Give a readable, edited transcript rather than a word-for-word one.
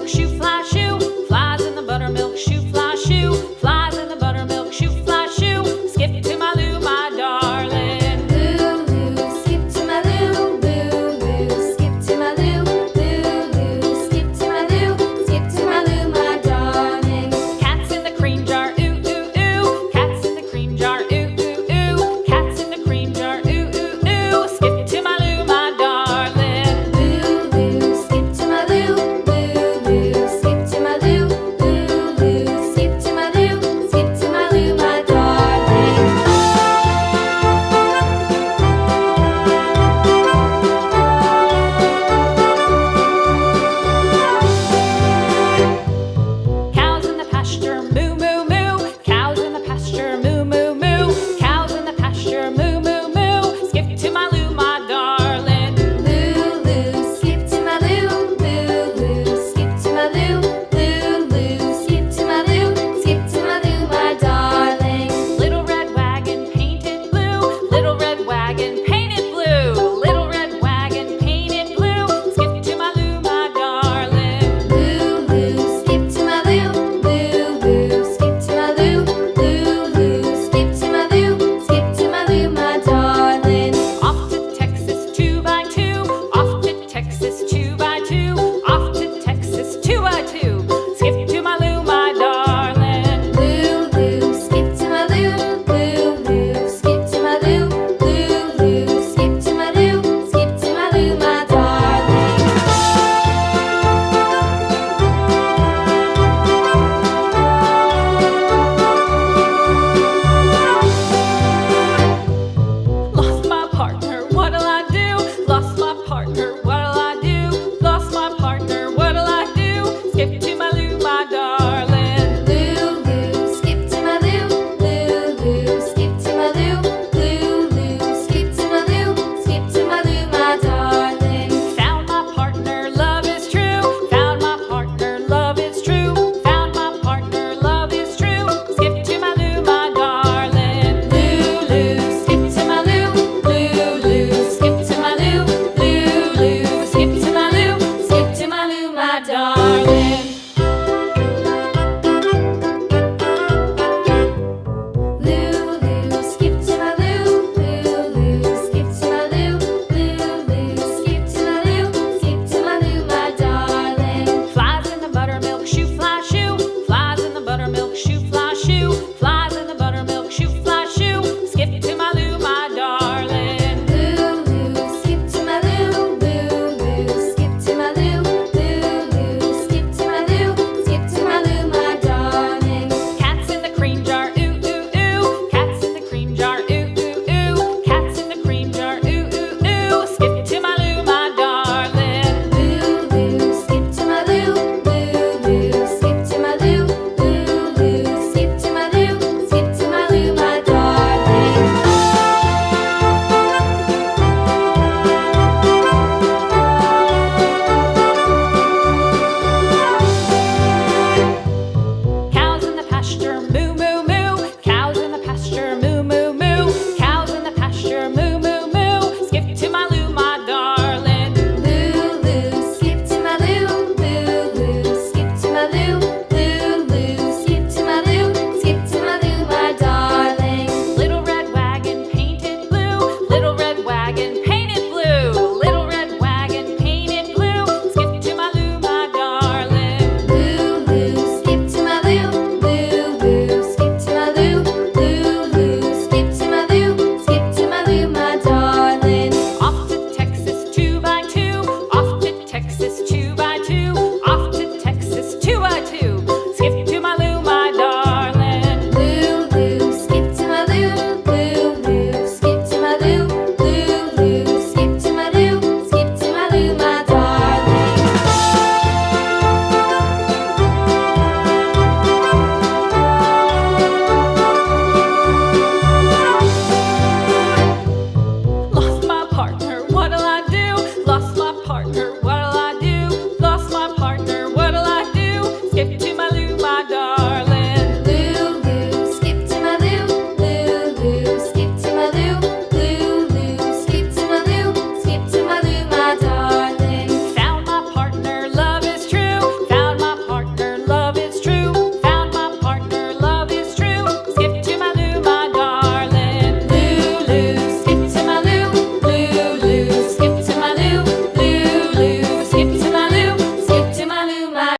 buttermilk shoe, fly shoe. Flies in the buttermilk shoe, fly shoe. Flies in the buttermilk shoe, fly shoe. Skip to my Lou, my darling. Lou, skip to my Lou, Lou, skip to my Lou, Lou, skip to my Lou, skip to my Lou, my darling. Cats in the cream jar, ooh, ooh, ooh. Cats in the cream jar, ooh, ooh, ooh. Cats in the cream jar, ooh, ooh, ooh. Skip to my Lou, my darling. Lou, skip to my Lou, Lou, skip to my Lou, Lou, skip to my Lou, skip to my Lou, my darling. Cows in the pasture, moo, moo, moo. Cows in the pasture, moo, moo, moo. Cows in the pasture, moo, moo, moo. Skip to my Lou, my darling. Lou, skip to my Lou, Lou, skip to my Lou, Lou, skip to my Lou, skip to my Lou, my darling. Little red wagon painted blue. Little red wagon painted blue. Little red wagon painted blue. Skip to my Lou, my darling. Lou, skip to my Lou, Lou, skip to my Lou, Lou, skip to my Lou, skip to my Lou, my darling. Off to Texas 2x2. Off to Texas 2x2. Off to Texas 2x2. Skip to my Lou, my darling. Lou, skip to my Lou, Lou, skip to my Lou, Lou, skip to my Lou, skip to my Lou, my darling. Lost my partner, what'll I do? Lost my partner, what'll I do? Lost my partner, what'll I do? Skip to my Lou, my darling. Lou, skip to my Lou, Lou, skip to my Lou, Lou, skip to my Lou, skip to my Lou, my darling. Found my partner, love is true. Found my partner, love is true. Found my partner, love is true. Skip to my Lou, my darling. Lou, skip to my Lou, Lou, skip to my Lou, Lou, skip to my Lou, skip to my Lou, my darling.